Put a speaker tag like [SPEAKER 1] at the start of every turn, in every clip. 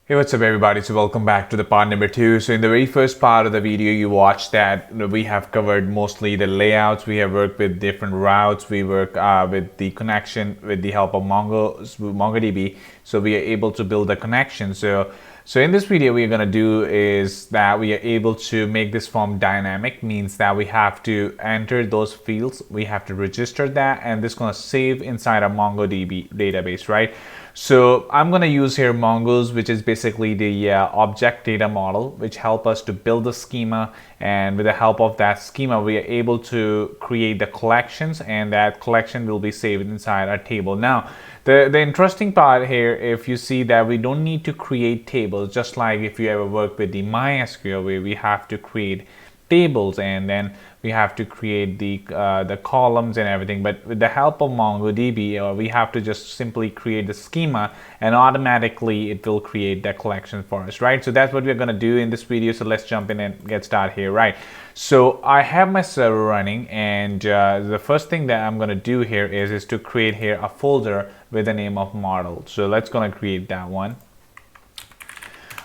[SPEAKER 1] Hey, what's up everybody? So welcome back to the part number 2. So in the very first part of the video, you watched that we have covered mostly the layouts. We have worked with different routes. We work with the connection with the help of MongoDB. So we are able to build a connection. So in this video, we're going to do is that we are able to make this form dynamic, means that we have to enter those fields. We have to register that, and this is going to save inside a MongoDB database, right? So I'm going to use here Mongoose, which is basically the object data model, which help us to build the schema. And with the help of that schema, we are able to create the collections, and that collection will be saved inside our table. Now, the interesting part here, if you see that we don't need to create tables, just like if you ever work with the MySQL, where we have to create tables and then we have to create the columns and everything. But with the help of MongoDB, we have to just simply create the schema, and automatically it will create the collection for us, right? So that's what we're going to do in this video. So let's jump in and get started here, right? So I have my server running, and the first thing that I'm going to do here is to create here a folder with the name of model. So let's going to create that one.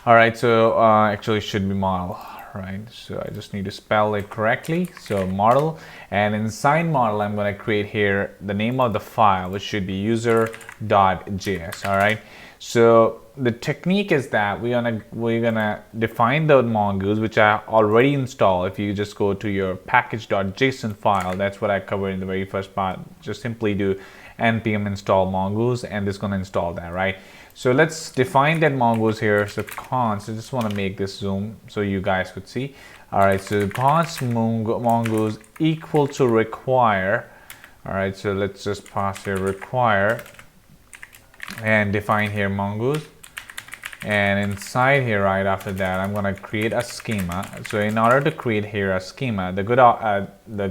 [SPEAKER 1] All right, so actually it should be model. Right, so I just need to spell it correctly. So model, and inside model I'm going to create here the name of the file, which should be user.js. all right, so the technique is that we're gonna define the Mongoose, which I already installed. If you just go to your package.json file, that's what I covered in the very first part. Just simply do npm install mongoose, and it's going to install that, right? So let's define that mongoose here. So const, I just want to make this zoom so you guys could see. All right, so const mongoose equal to require. All right, so let's just pass here require and define here mongoose. And inside here, right after that, I'm going to create a schema. So in order to create here a schema, the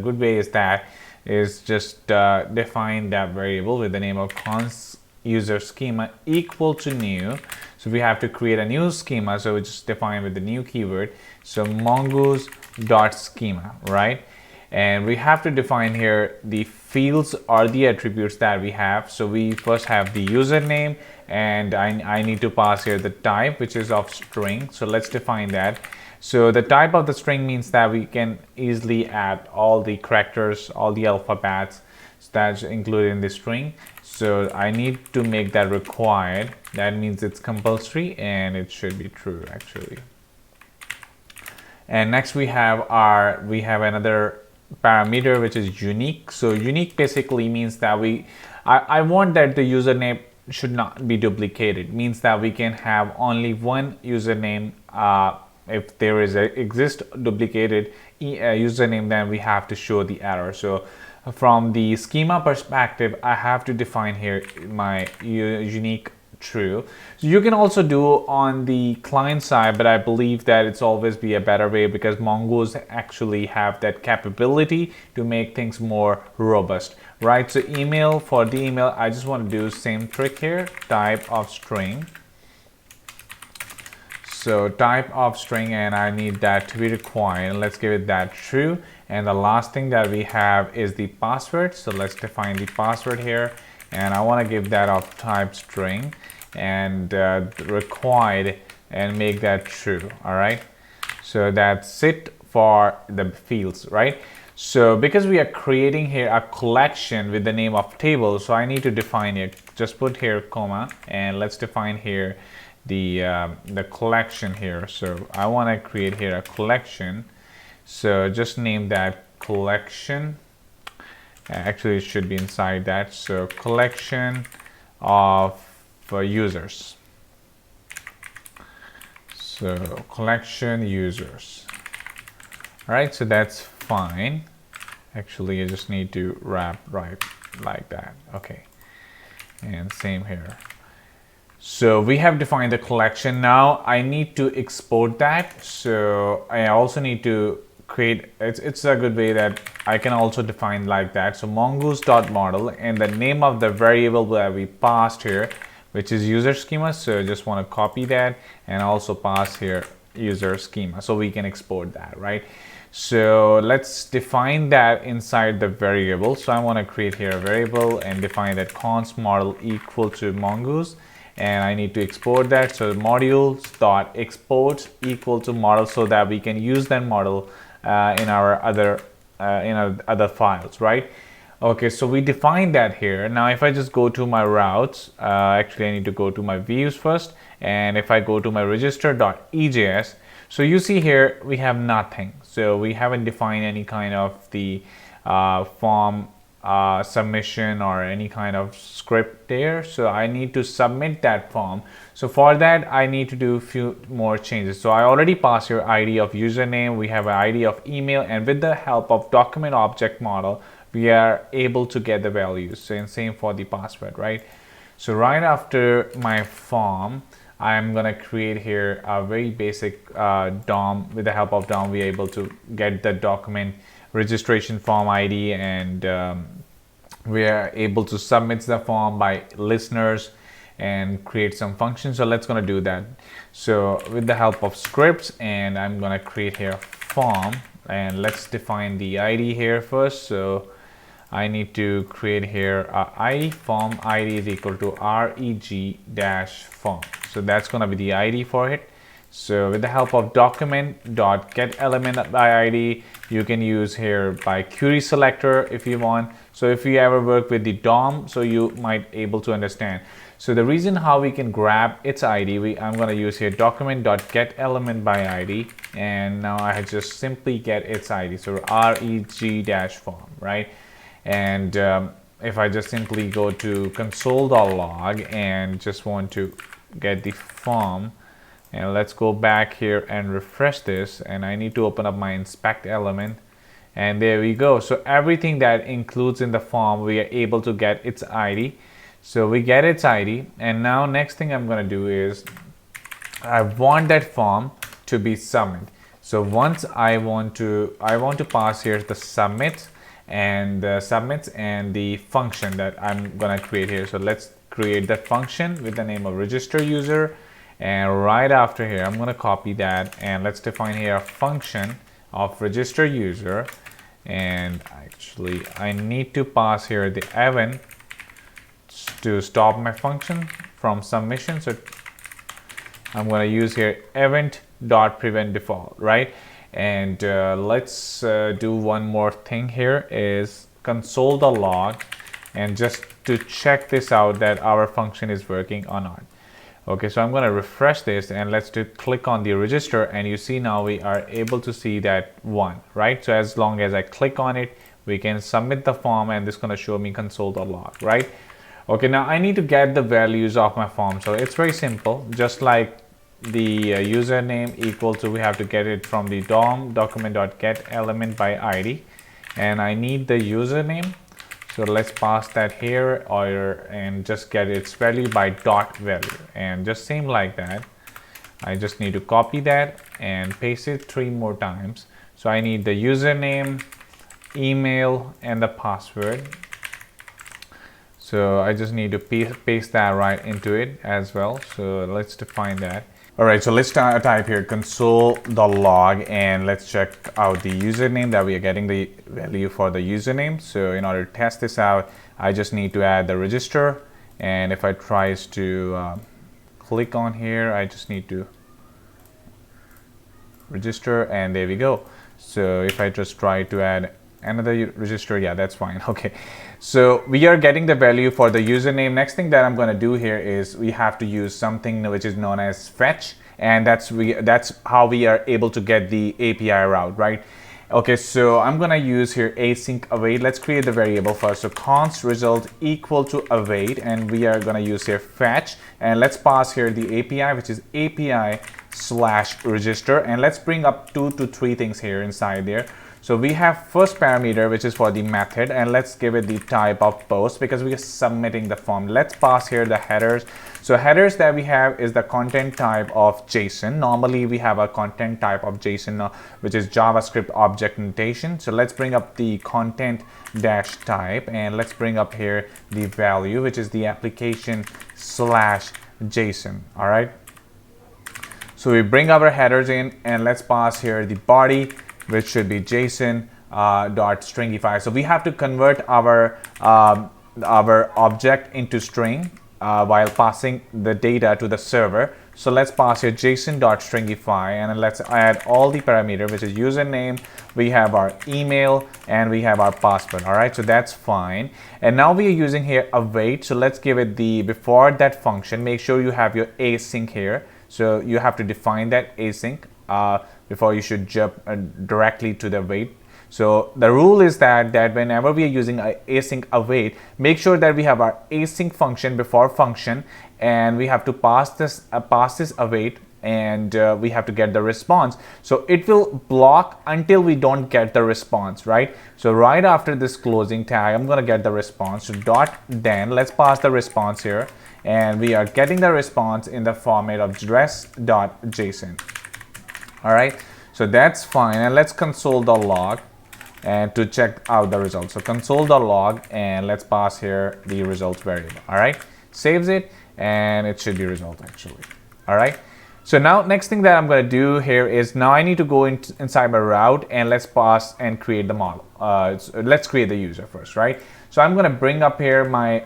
[SPEAKER 1] good way is just define that variable with the name of const user schema equal to new. So we have to create a new schema, so we just define with the new keyword. So mongoose dot schema, right? And we have to define here the fields or the attributes that we have. So we first have the username, and I need to pass here the type, which is of string. So let's define that. So the type of the string means that we can easily add all the characters, all the alphabets that's included in the string. So I need to make that required. That means it's compulsory, and it should be true actually. And next we have another parameter, which is unique. So unique basically means that I want that the username should not be duplicated. Means that we can have only one username. If there is exist duplicated username, then we have to show the error. So from the schema perspective, I have to define here my unique true. So you can also do on the client side, but I believe that it's always be a better way, because Mongoose actually have that capability to make things more robust, right? So email, for the email, I just want to do same trick here, type of string. So type of string, and I need that to be required. Let's give it that true. And the last thing that we have is the password. So let's define the password here, and I want to give that of type string and required, and make that true. All right, so that's it for the fields, right? So because we are creating here a collection with the name of table, so I need to define it. Just put here comma, and let's define here the collection here. So I want to create here a collection, so just name that collection. Actually it should be inside that. So collection of users. So collection users. All right, so that's fine. Actually I just need to wrap right like that. Okay, and same here. So we have defined the collection. Now I need to export that. So I also need to create, it's a good way that I can also define like that. So mongoose.model, and the name of the variable that we passed here, which is user schema. So I just want to copy that and also pass here user schema, so we can export that, right? So let's define that inside the variable. So I want to create here a variable and define that const model equal to mongoose. and I need to export that. So modules.export equal to model, so that we can use that model in our other files, right? Okay, so we define that here. Now if I just go to my routes, actually I need to go to my views first, and if I go to my register.ejs, so you see here we have nothing. So we haven't defined any kind of the form submission or any kind of script there. So I need to submit that form. So for that I need to do a few more changes. So I already passed your ID of username, we have an ID of email, and with the help of document object model we are able to get the values. So and same for the password, right? So right after my form, I'm gonna create here a very basic DOM. With the help of DOM, we're able to get the document registration form ID, and we are able to submit the form by listeners and create some functions. So let's gonna do that. So with the help of scripts, and I'm gonna create here form, and let's define the ID here first. So I need to create here ID form ID is equal to reg-form. So that's going to be the ID for it. So with the help of document.getElement by ID, you can use here by query selector if you want. So if you ever work with the DOM, so you might able to understand. So the reason how we can grab its ID, I'm going to use here document.getElement by ID, and now I just simply get its ID. So reg-form, right? And if I just simply go to console.log and just want to get the form, and let's go back here and refresh this, and I need to open up my inspect element, and there we go. So everything that includes in the form, we are able to get its ID. So we get its ID, and now next thing I'm going to do is I want that form to be submit. So once I want to pass here the submit and the submits and the function that I'm gonna create here. So let's create that function with the name of register user, and right after here I'm gonna copy that, and let's define here a function of register user, and actually I need to pass here the event to stop my function from submission. So I'm gonna use here event.prevent default, right? And let's do one more thing here is console.log, and just to check this out that our function is working or not. Okay, so I'm going to refresh this, and let's click on the register, and you see now we are able to see that one, right? So as long as I click on it, we can submit the form, and this is going to show me console.log, right? Okay, now I need to get the values of my form. So it's very simple, just like the username equal to, we have to get it from the DOM document.getElement by ID, and I need the username. So let's pass that here, and just get its value by dot value, and just same like that. I just need to copy that and paste it 3 more times. So I need the username, email, and the password. So I just need to paste that right into it as well. So let's define that. All right, so let's type here console.log, and let's check out the username that we are getting the value for the username. So in order to test this out, I just need to add the register, and if I tries to click on here, I just need to register, and there we go. So if I just try to add another register, yeah, that's fine. Okay, so we are getting the value for the username. Next thing that I'm going to do here is we have to use something which is known as fetch, and that's how we are able to get the API route, right? Okay, so I'm going to use here async await. Let's create the variable first. So const result equal to await, and we are going to use here fetch, and let's pass here the API, which is API/register, and let's bring up 2 to 3 things here inside there. So we have first parameter, which is for the method, and let's give it the type of post because we are submitting the form. Let's pass here the headers. So headers that we have is the content type of JSON. Normally we have a content type of JSON, which is JavaScript object notation. So let's bring up the content dash type, and let's bring up here the value, which is the application/JSON. All right. So we bring our headers in, and let's pass here the body, which should be JSON dot stringify. So we have to convert our object into string, while passing the data to the server. So let's pass here json.stringify, and then let's add all the parameter, which is username, we have our email, and we have our password. All right, so that's fine. And now we are using here await. So let's give it the, before that function, make sure you have your async here. So you have to define that async before you should jump directly to the await. So the rule is that whenever we are using async await, make sure that we have our async function before function, and we have to pass this await, and we have to get the response. So it will block until we don't get the response, right? So right after this closing tag, I'm gonna get the response. So .then, let's pass the response here, and we are getting the response in the format of dress.json. All right, so that's fine, and let's console the log and to check out the results. So console.log, and let's pass here the results variable. All right, saves it, and it should be result actually. All right, so now next thing that I'm going to do here is, now I need to go inside my route, and let's pass and create the model. Let's create the user first, right? So I'm going to bring up here my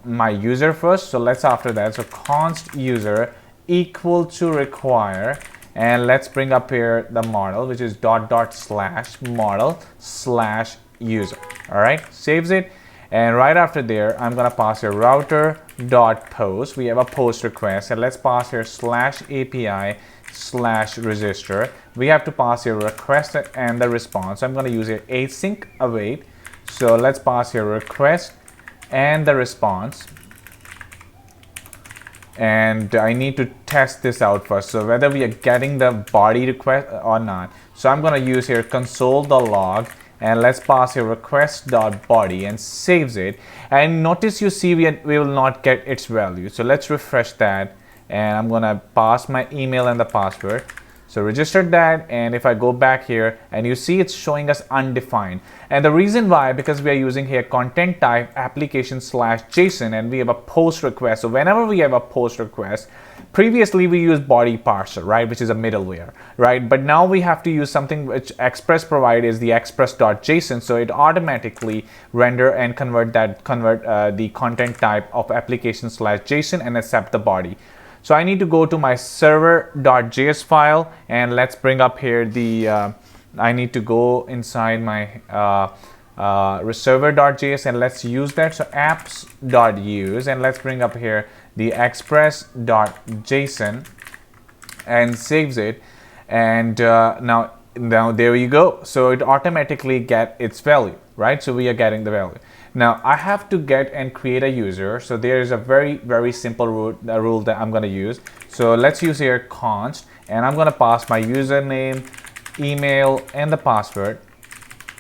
[SPEAKER 1] my user first. So let's, after that, so const user equal to require, and let's bring up here the model, which is /model/user. All right, saves it, and right after there, I'm gonna pass here router.post. We have a post request, and let's pass here /API/register. We have to pass here request and the response. So I'm gonna use here async await. So let's pass here request and the response. And I need to test this out first, so whether we are getting the body request or not. So I'm going to use here console.log, and let's pass here request.body, and saves it. And notice, you see, we will not get its value. So let's refresh that, and I'm going to pass my email and the password. So registered that, and if I go back here, and you see it's showing us undefined. And the reason why, because we are using here content type application/JSON, and we have a post request. So whenever we have a post request, previously we used body parser, right, which is a middleware, right? But now we have to use something which Express provide, is the express.json. So it automatically render and convert the content type of application/JSON and accept the body. So I need to go to my server.js file, and let's bring up here the, I need to go inside my server.js, and let's use that. So apps.use, and let's bring up here the express.json, and saves it. And now there you go. So it automatically get its value, right? So we are getting the value. Now I have to get and create a user. So there is a very simple rule that I'm going to use. So let's use here const, and I'm going to pass my username, email, and the password.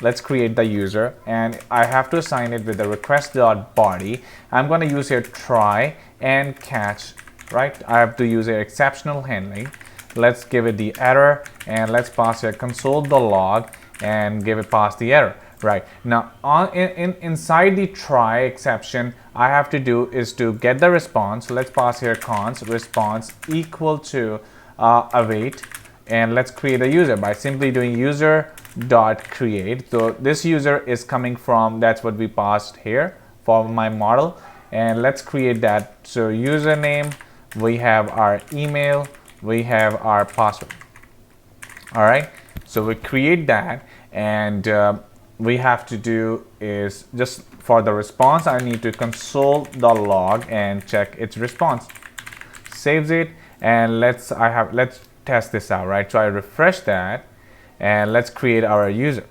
[SPEAKER 1] Let's create the user, and I have to assign it with the request.body. I'm going to use here try and catch, right? I have to use here exceptional handling. Let's give it the error, and let's pass here console.log and give it pass the error. Right, now inside the try exception, I have to do is to get the response. Let's pass here const response equal to await, and let's create a user by simply doing user.create. So this user is coming from, that's what we passed here for my model, and let's create that. So username, we have our email, we have our password. All right, so we create that, and we have to do is, just for the response, I need to console.log and check its response. Saves it, and let's test this out, right? So I refresh that, and let's create our user.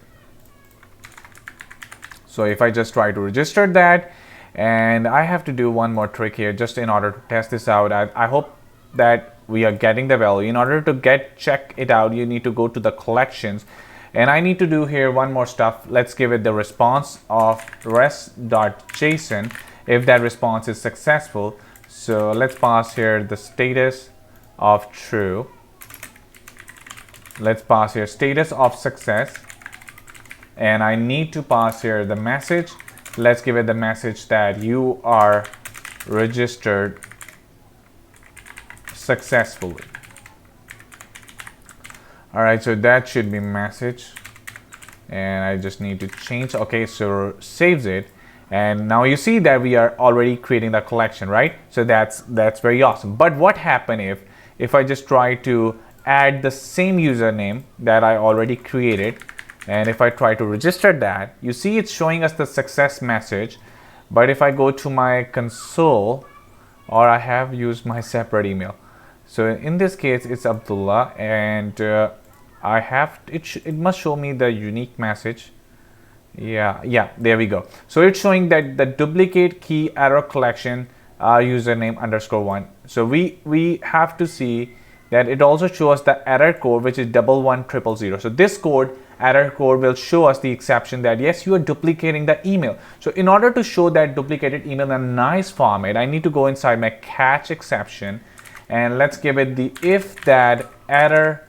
[SPEAKER 1] So if I just try to register that, and I have to do one more trick here just in order to test this out. I hope that we are getting the value. In order to check it out, you need to go to the collections. And I need to do here one more stuff. Let's give it the response of res.json if that response is successful. So let's pass here the status of true. Let's pass here status of success. And I need to pass here the message. Let's give it the message that you are registered successfully. All right, so that should be message, and I just need to change. Okay, so saves it, And now you see that we are already creating the collection, right? So that's very awesome. But what happens if I just try to add the same username that I already created, and if I try to register that, you see it's showing us the success message. But if I go to my console, or I have used my separate email, so in this case it's Abdullah, and I have it must show me the unique message. Yeah, there we go. So it's showing that the duplicate key error collection username _1. So we have to see that it also shows the error code, which is 11000. So this error code will show us the exception that yes, you are duplicating the email. So in order to show that duplicated email in a nice format, I need to go inside my catch exception, and let's give it the if that error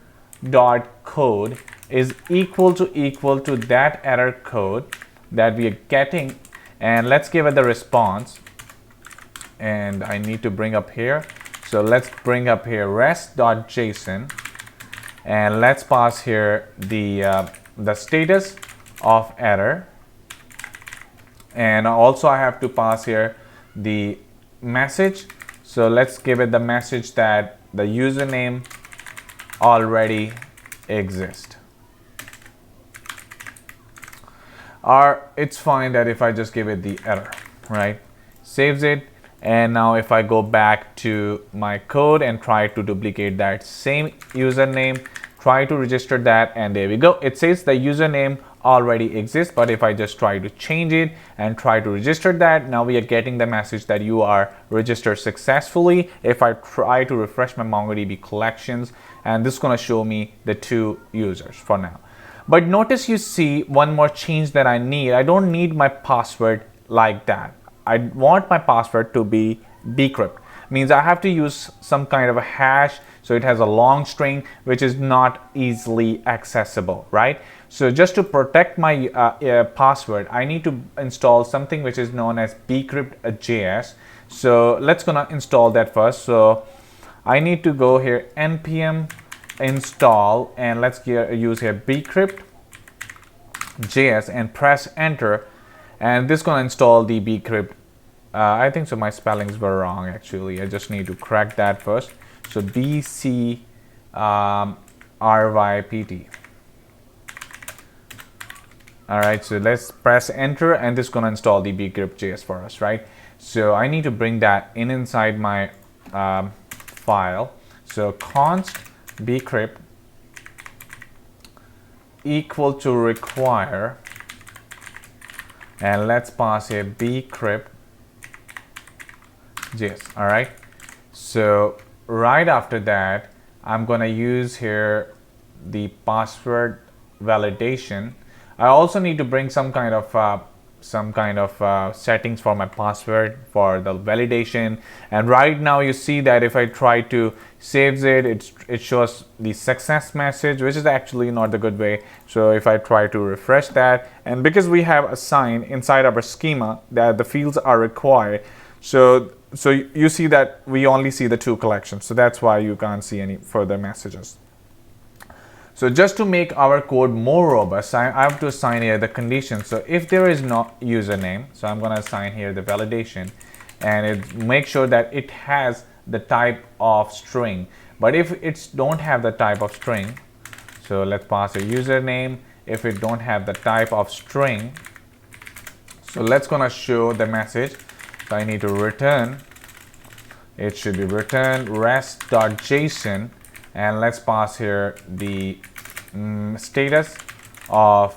[SPEAKER 1] dot code is equal to that error code that we are getting, and let's give it the response. And I need to bring up here, so let's bring up here rest.json, and let's pass here the status of error, and also I have to pass here the message. So let's give it the message that the username already exists. Or it's fine that if I just give it the error, right? Saves it, and now if I go back to my code and try to duplicate that same username, try to register that, and there we go. It says the username already exists, but if I just try to change it and try to register that, now we are getting the message that you are registered successfully. If I try to refresh my MongoDB collections, and this is going to show me the 2 users for now. But notice you see one more change that I need. I don't need my password like that. I want my password to be Bcrypt. Means I have to use some kind of a hash, so it has a long string which is not easily accessible, right? So just to protect my password, I need to install something which is known as Bcrypt.js. So let's gonna install that first. So I need to go here npm install, and let's use here Bcrypt.js and press enter, and this is going to install the Bcrypt. I think so my spellings were wrong actually. I just need to correct that first. So Bcrypt. Alright, so let's press enter, and this is going to install the Bcrypt.js for us, right? So I need to bring that inside my file. So const Bcrypt equal to require, and let's pass here Bcrypt.js. all right, so right after that I'm gonna use here the password validation. I also need to bring some kind of settings for my password for the validation. And right now you see that if I try to save it, it shows the success message, which is actually not the good way. So if I try to refresh that, and because we have assigned inside our schema that the fields are required, so you see that we only see the 2 collections, so that's why you can't see any further messages. So just to make our code more robust, I have to assign here the condition. So if there is no username, so I'm going to assign here the validation, and it make sure that it has the type of string. But if it's don't have the type of string, so let's pass a username. If it don't have the type of string, so let's gonna show the message. So I need to return. It should be return rest.json. And let's pass here the status of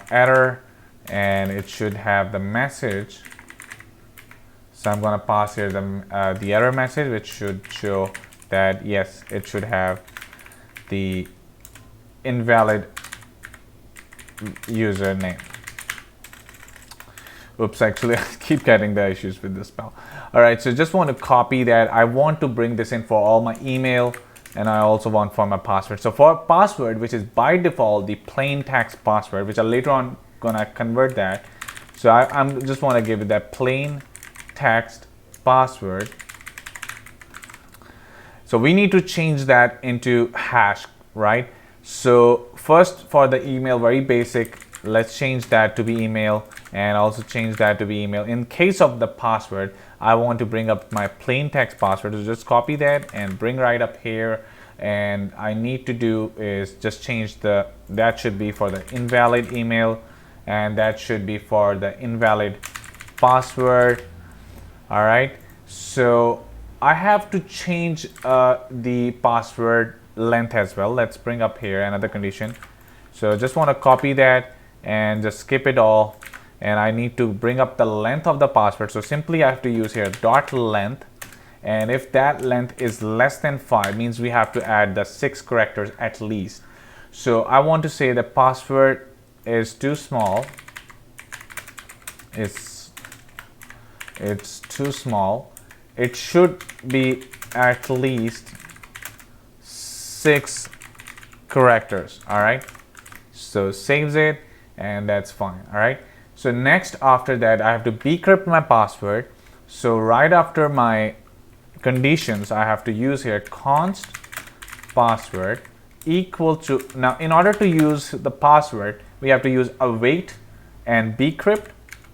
[SPEAKER 1] error, and it should have the message. So I'm going to pass here the error message, which should show that yes, it should have the invalid username. Oops, actually I keep getting the issues with the spell. All right, so just want to copy that. I want to bring this in for all my email, and I also want for my password. So for password, which is by default the plain text password, which I later on gonna convert that. So I'm just want to give it that plain text password. So we need to change that into hash, right? So first for the email, very basic, let's change that to be email and also change that to be email. In case of the password, I want to bring up my plain text password, so just copy that and bring right up here, and I need to do is just change that should be for the invalid email, and that should be for the invalid password. All right, so I have to change the password length as well. Let's bring up here another condition. So just want to copy that and just skip it all, and I need to bring up the length of the password. So simply I have to use here dot length, and if that length is less than 5, means we have to add the 6 characters at least. So I want to say the password is too small. It's too small. It should be at least 6 characters. All right, so saves it, and that's fine. All right, so next after that I have to bcrypt my password. So right after my conditions, I have to use here const password equal to, now in order to use the password we have to use await and bcrypt.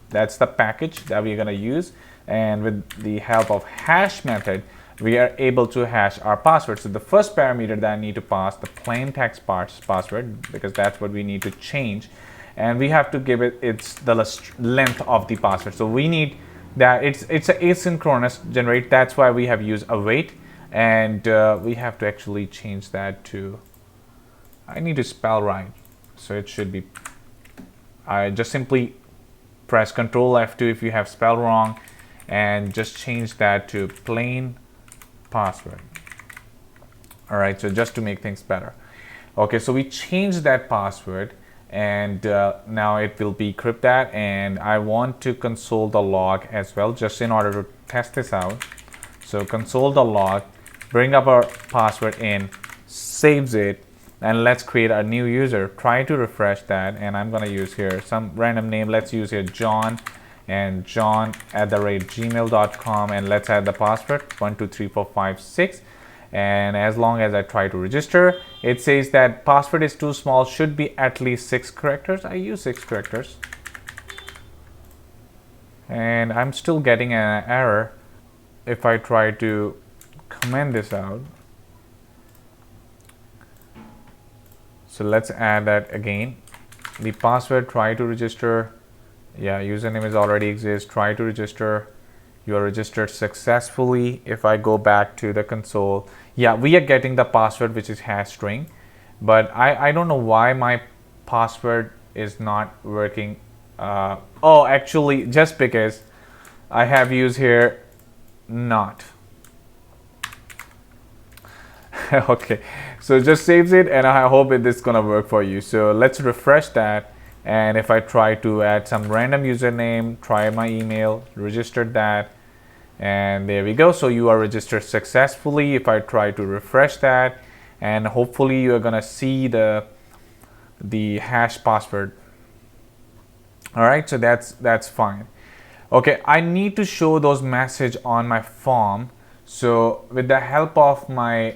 [SPEAKER 1] That's the package that we're going to use, and with the help of hash method we are able to hash our password. So the first parameter that I need to pass the plain text password, because that's what we need to change, and we have to give it the length of the password. So we need that it's an asynchronous generate, that's why we have used await, and we have to actually change that to, I need to spell right, so it should be, I just simply press Ctrl F2 if you have spelled wrong, and just change that to plain password. All right, so just to make things better. Okay, so we changed that password, and now it will bcrypt that, and I want to console the log as well, just in order to test this out. So console the log, bring up our password in, saves it, and let's create a new user. Try to refresh that, and I'm gonna use here some random name. Let's use here John, and john@gmail.com, and let's add the password 123456. And as long as I try to register, it says that password is too small, should be at least 6 characters. I use 6 characters, and I'm still getting an error if I try to comment this out. So let's add that again. The password, try to register. Yeah, username is already exists. Try to register. You are registered successfully. If I go back to the console, yeah, we are getting the password, which is hash string, but I don't know why my password is not working. Oh, actually, just because I have used here not. Okay, so just saves it, and I hope it is gonna work for you. So let's refresh that, and if I try to add some random username, try my email, registered that, and there we go. So you are registered successfully. If I try to refresh that, and hopefully you are gonna see the hash password. All right, so that's fine. Okay, I need to show those message on my form. So with the help of my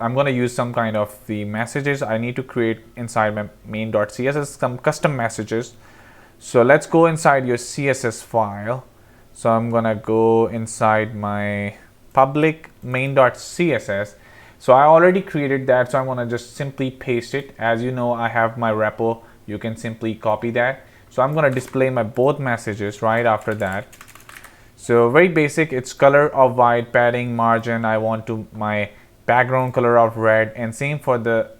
[SPEAKER 1] I'm going to use some kind of the messages. I need to create inside my main.css some custom messages. So let's go inside your CSS file. So I'm going to go inside my public main.css. So I already created that, so I'm going to just simply paste it. As you know, I have my repo. You can simply copy that. So I'm going to display my both messages right after that. So very basic, it's color of white, padding, margin. I want to my background color of red, and same for the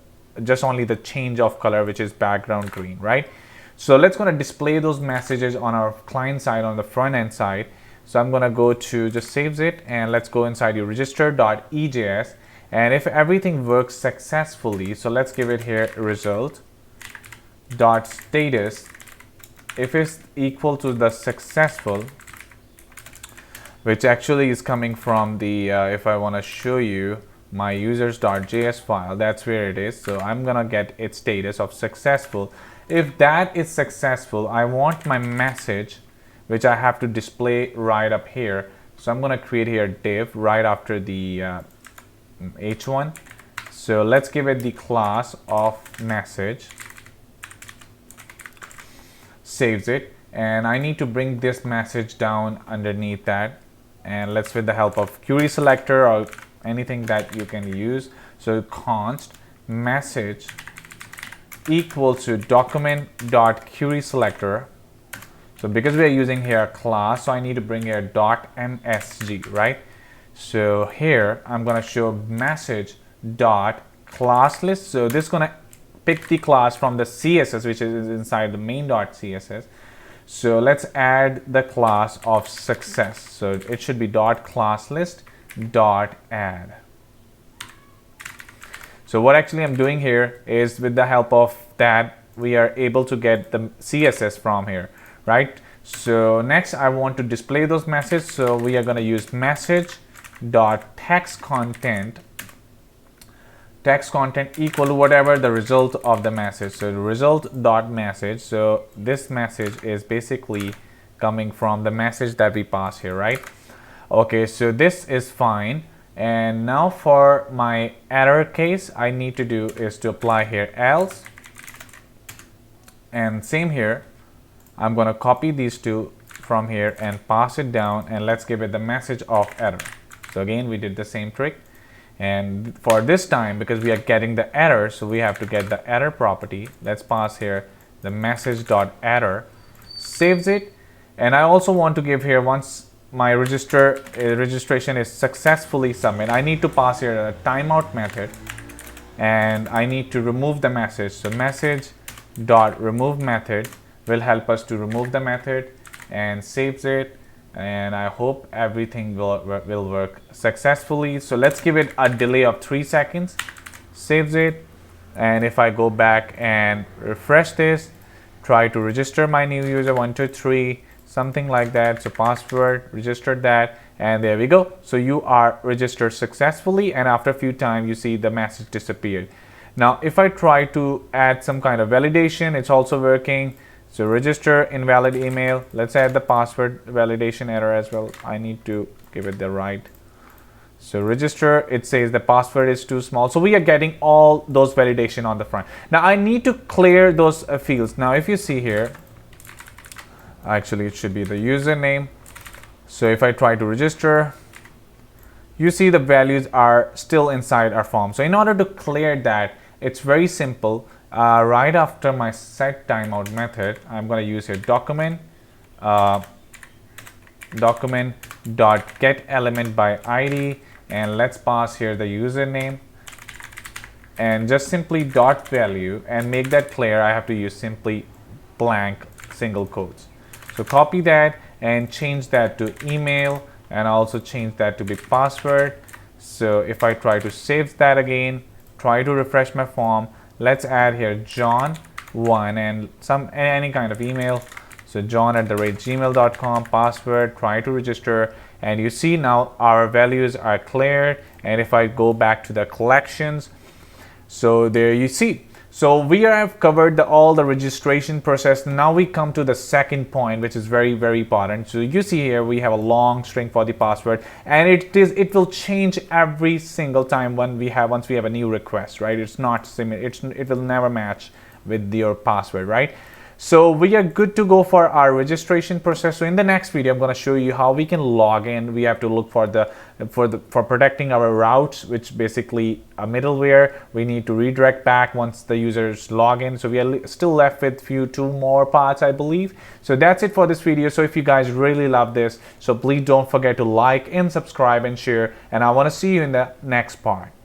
[SPEAKER 1] just only the change of color, which is background green, right? So let's gonna display those messages on our client side, on the front end side. So I'm gonna go to, just saves it, and let's go inside your register.ejs, and if everything works successfully, so let's give it here result dot status. If it's equal to the successful, which actually is coming from the if I want to show you my users.js file, that's where it is. So I'm gonna get its status of successful. If that is successful, I want my message, which I have to display right up here. So I'm gonna create here div right after the h1. So let's give it the class of message, saves it, and I need to bring this message down underneath that, and let's with the help of query selector or anything that you can use. So const message equal to document.querySelector. So because we are using here a class, so I need to bring here .msg, right? So here I'm going to show message dot class list. So this is going to pick the class from the CSS, which is inside the main.css. So let's add the class of success. So it should be .ClassList.add. So what actually I'm doing here is, with the help of that, we are able to get the CSS from here, right? So next I want to display those messages. So we are going to use message.textContent equal to whatever the result of the message. So the result.message. So this message is basically coming from the message that we pass here, right? Okay, so this is fine. And now for my error case, I need to do is to apply here else. And same here, I'm going to copy these two from here and pass it down, and let's give it the message of error. So again, we did the same trick. And for this time, because we are getting the error, so we have to get the error property. Let's pass here the message.error, saves it. And I also want to give here, once my registration is successfully submitted, I need to pass here a timeout method, and I need to remove the message. So message.remove method will help us to remove the method, and saves it. And I hope everything will work successfully. So let's give it a delay of 3 seconds, saves it. And if I go back and refresh this, try to register my new user 123, something like that. So password, registered that, and there we go. So you are registered successfully, and after a few times you see the message disappeared. Now if I try to add some kind of validation, it's also working. So register invalid email. Let's add the password validation error as well. I need to give it the right. So register, it says the password is too small. So we are getting all those validation on the front. Now I need to clear those fields. Now if you see here, actually it should be the username. So if I try to register, you see the values are still inside our form. So in order to clear that, it's very simple. Right after my set timeout method, I'm going to use here document.getElementById, and let's pass here the username and just simply dot value, and make that clear. I have to use simply blank single quotes. So copy that and change that to email, and also change that to be password. So if I try to save that again, try to refresh my form, let's add here John1 and any kind of email. So john@gmail.com, password, try to register, and you see now our values are cleared. And if I go back to the collections, so there you see. So we have covered all the registration process. Now we come to the second point, which is very, very important. So you see here we have a long string for the password, and it will change every single time once we have a new request, right? It's not similar. It will never match with your password, right? So we are good to go for our registration process. So in the next video, I'm going to show you how we can log in. We have to look for protecting our routes, which basically a middleware. We need to redirect back once the users log in. So we are still left with two more parts, I believe. So that's it for this video. So if you guys really love this, so please don't forget to like and subscribe and share. And I want to see you in the next part.